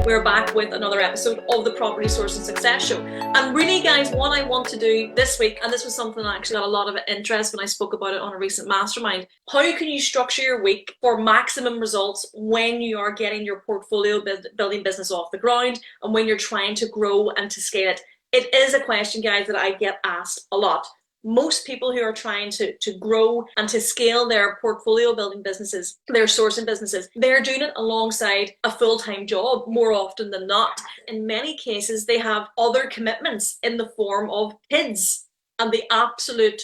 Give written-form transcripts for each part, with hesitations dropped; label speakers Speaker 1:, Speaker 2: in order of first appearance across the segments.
Speaker 1: We're back with another episode of the Property Source and Success Show. And really, guys, what I want to do this week, and this was something that actually got a lot of interest when I spoke about it on a recent mastermind, how can you structure your week for maximum results when you are getting your portfolio building business off the ground and when you're trying to grow and to scale it? It is a question, guys, that I get asked a lot. Most people who are trying to grow and to scale their portfolio building businesses, their sourcing businesses, they're doing it alongside a full-time job more often than not. In many cases, they have other commitments in the form of kids and the absolute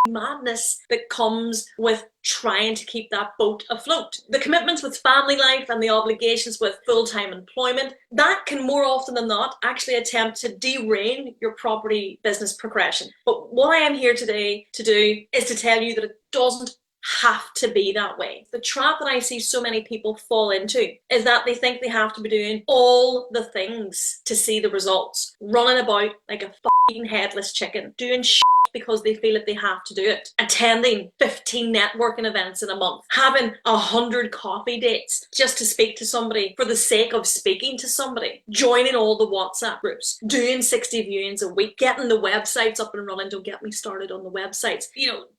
Speaker 1: madness that comes with trying to keep that boat afloat. The commitments with family life and the obligations with full-time employment, that can more often than not actually attempt to derail your property business progression. But what I am here today to do is to tell you that it doesn't have to be that way. The trap that I see so many people fall into is that they think they have to be doing all the things to see the results, running about like a fucking headless chicken, doing shit because they feel that they have to do it, attending 15 networking events in a month, having 100 coffee dates just to speak to somebody for the sake of speaking to somebody, joining all the WhatsApp groups, doing 60 viewings a week, getting the websites up and running. Don't get me started on the websites,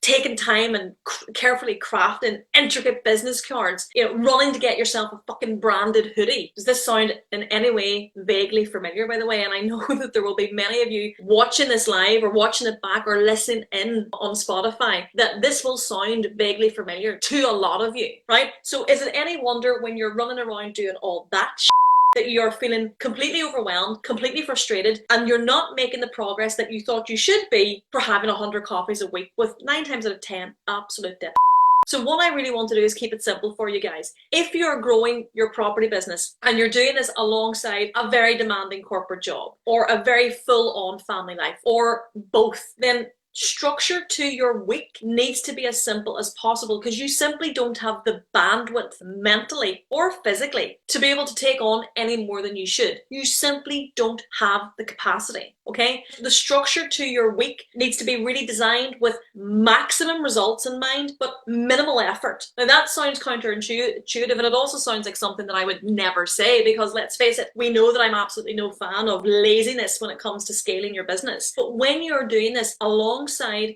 Speaker 1: taking time and carefully crafting intricate business cards, running to get yourself a fucking branded hoodie. Does this sound in any way vaguely familiar, by the way? And I know that there will be many of you watching this live or watching it back or listening in on Spotify that this will sound vaguely familiar to a lot of you, right? So is it any wonder when you're running around doing all that shit that you're feeling completely overwhelmed, completely frustrated, and you're not making the progress that you thought you should be for having 100 coffees a week with 9 times out of 10 absolute dip? So what I really want to do is keep it simple for you guys. If you're growing your property business and you're doing this alongside a very demanding corporate job or a very full-on family life or both, then structure to your week needs to be as simple as possible because you simply don't have the bandwidth mentally or physically to be able to take on any more than you should. You simply don't have the capacity, okay? The structure to your week needs to be really designed with maximum results in mind, but minimal effort. Now that sounds counterintuitive and it also sounds like something that I would never say because let's face it, we know that I'm absolutely no fan of laziness when it comes to scaling your business. But when you're doing this alongside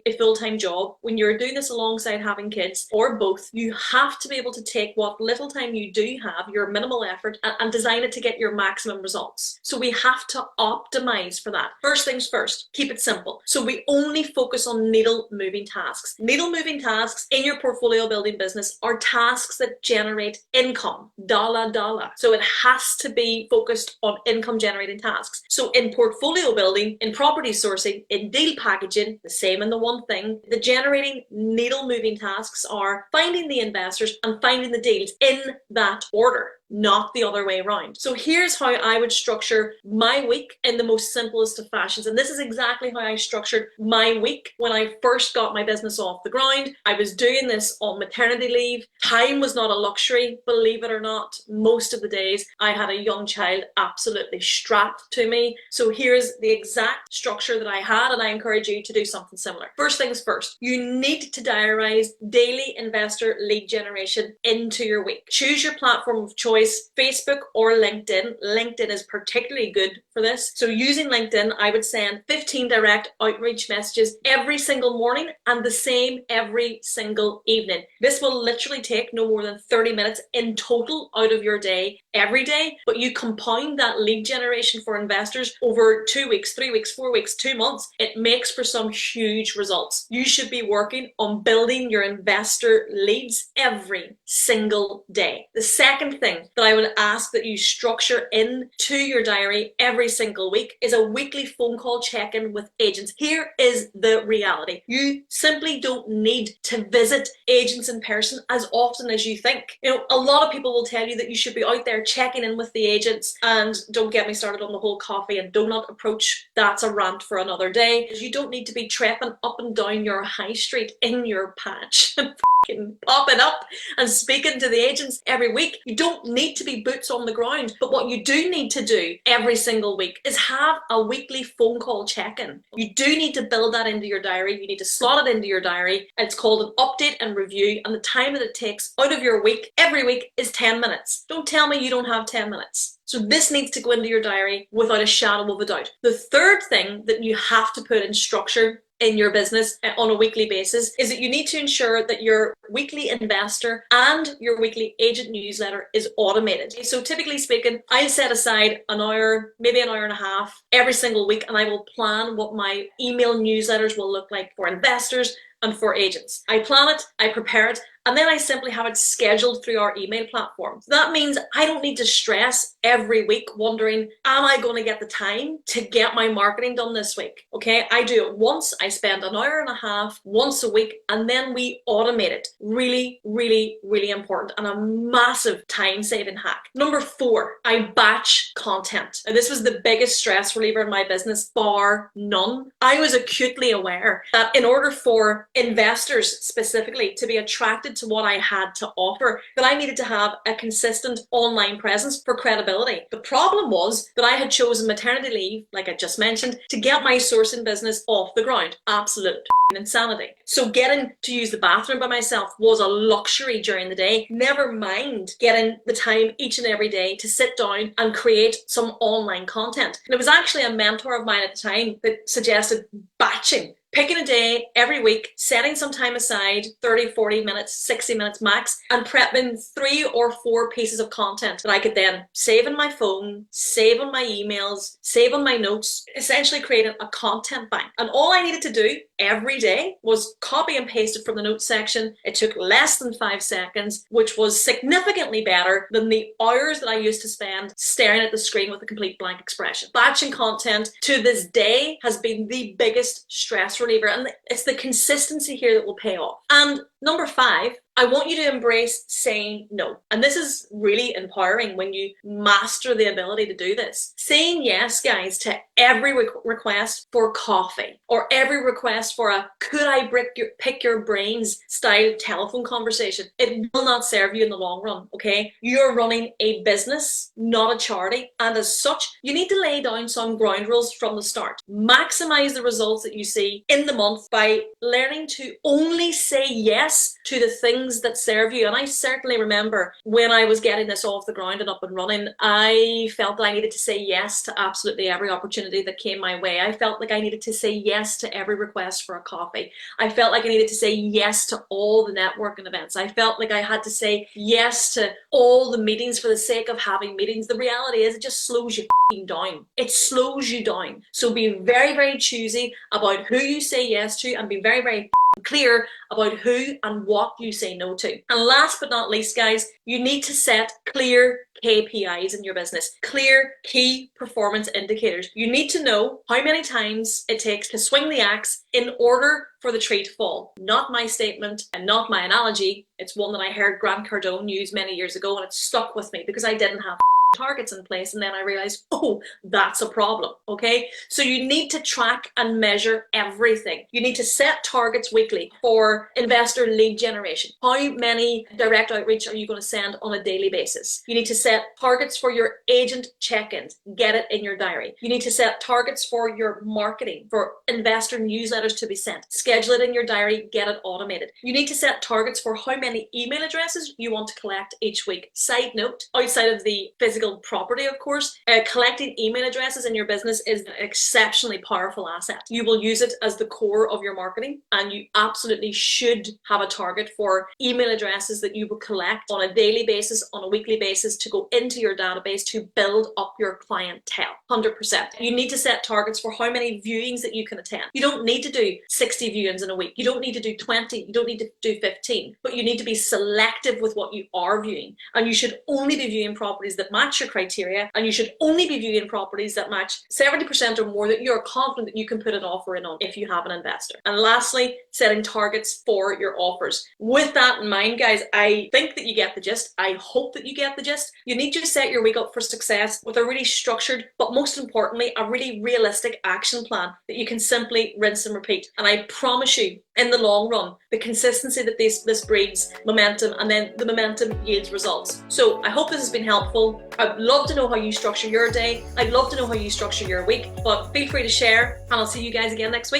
Speaker 1: a full-time job, when you're doing this alongside having kids or both, you have to be able to take what little time you do have, your minimal effort, and design it to get your maximum results. So we have to optimize for that. First things first, keep it simple. So we only focus on needle moving tasks. Needle moving tasks in your portfolio building business are tasks that generate income, dollar. So it has to be focused on income generating tasks. So in portfolio building, in property sourcing, in deal packaging, the same in the one thing, the generating needle moving tasks are finding the investors and finding the deals in that order, not the other way around. So here's how I would structure my week in the most simplest of fashions. And this is exactly how I structured my week when I first got my business off the ground. I was doing this on maternity leave. Time was not a luxury, believe it or not. Most of the days I had a young child absolutely strapped to me. So here's the exact structure that I had, and I encourage you to do something similar. First things first, you need to diarize daily investor lead generation into your week. Choose your platform of choice, Facebook or LinkedIn. LinkedIn is particularly good for this. So using LinkedIn, I would send 15 direct outreach messages every single morning and the same every single evening. This will literally take no more than 30 minutes in total out of your day every day, but you compound that lead generation for investors over 2 weeks, 3 weeks, 4 weeks, 2 months. It makes for some huge results. You should be working on building your investor leads every single day. The second thing that I would ask that you structure into your diary every single week is a weekly phone call check-in with agents. Here is the reality. You simply don't need to visit agents in person as often as you think. A lot of people will tell you that you should be out there checking in with the agents, and don't get me started on the whole coffee and donut approach. That's a rant for another day. You don't need to be trepping up and down your high street in your patch and fucking popping up and speaking to the agents every week. You don't need need to be boots on the ground. But what you do need to do every single week is have a weekly phone call check-in. You do need to build that into your diary. You need to slot it into your diary. It's called an update and review, and the time that it takes out of your week every week is 10 minutes. Don't tell me you don't have 10 minutes. So this needs to go into your diary without a shadow of a doubt. The third thing that you have to put in structure in your business on a weekly basis is that you need to ensure that your weekly investor and your weekly agent newsletter is automated. So typically speaking, I'll set aside an hour, maybe an hour and a half every single week, and I will plan what my email newsletters will look like for investors and for agents. I plan it, I prepare it, and then I simply have it scheduled through our email platform. So that means I don't need to stress every week wondering, am I going to get the time to get my marketing done this week? Okay, I do it once. I spend an hour and a half once a week, and then we automate it. Really, really, really important, and a massive time-saving hack. Number 4, I batch content. And this was the biggest stress reliever in my business, bar none. I was acutely aware that in order for investors specifically to be attracted to what I had to offer, that I needed to have a consistent online presence for credibility. The problem was that I had chosen maternity leave, like I just mentioned, to get my sourcing business off the ground. Absolute insanity. So getting to use the bathroom by myself was a luxury during the day, never mind getting the time each and every day to sit down and create some online content. And it was actually a mentor of mine at the time that suggested batching. Picking a day every week, setting some time aside, 30, 40 minutes, 60 minutes max, and prepping 3 or 4 pieces of content that I could then save in my phone, save on my emails, save on my notes, essentially creating a content bank. And all I needed to do every day was copy and paste it from the notes section. It took less than 5 seconds, which was significantly better than the hours that I used to spend staring at the screen with a complete blank expression. Batching content to this day has been the biggest stress reliever, and it's the consistency here that will pay off. And number 5, I want you to embrace saying no. And this is really empowering when you master the ability to do this. Saying yes, guys, to every request for coffee or every request for a could I pick your brains style telephone conversation. It will not serve you in the long run, okay? You're running a business, not a charity. And as such, you need to lay down some ground rules from the start. Maximize the results that you see in the month by learning to only say yes to the things that serve you. And I certainly remember when I was getting this off the ground and up and running, I felt that I needed to say yes to absolutely every opportunity that came my way. I felt like I needed to say yes to every request for a coffee. I felt like I needed to say yes to all the networking events. I felt like I had to say yes to all the meetings for the sake of having meetings. The reality is it just slows you down. It slows you down. So be very, very choosy about who you say yes to, and be very, very clear about who and what you say no to. And last but not least, guys, you need to set clear KPIs in your business, clear key performance indicators. You need to know how many times it takes to swing the axe in order for the tree to fall. Not my statement and not my analogy. It's one that I heard Grant Cardone use many years ago, and it stuck with me because I didn't have targets in place, and then I realized, oh, that's a problem. Okay, so you need to track and measure everything. You need to set targets weekly for investor lead generation. How many direct outreach are you going to send on a daily basis? You need to set targets for your agent check-ins. Get it in your diary. You need to set targets for your marketing, for investor newsletters to be sent. Schedule it in your diary. Get it automated. You need to set targets for how many email addresses you want to collect each week. Side note, outside of the physical property, of course, collecting email addresses in your business is an exceptionally powerful asset. You will use it as the core of your marketing, and you absolutely should have a target for email addresses that you will collect on a daily basis, on a weekly basis, to go into your database to build up your clientele. 100%. You need to set targets for how many viewings that you can attend. You don't need to do 60 viewings in a week. You don't need to do 20. You don't need to do 15, but you need to be selective with what you are viewing, and you should only be viewing properties that match match your criteria, and you should only be viewing properties that match 70% or more that you're confident that you can put an offer in on if you have an investor. And lastly, setting targets for your offers. With that in mind, guys, I think that you get the gist. I hope that you get the gist. You need to set your week up for success with a really structured, but most importantly, a really realistic action plan that you can simply rinse and repeat. And I promise you, in the long run, the consistency that this breeds momentum, and then the momentum yields results. So I hope this has been helpful. I'd love to know how you structure your day. I'd love to know how you structure your week, but feel free to share, and I'll see you guys again next week.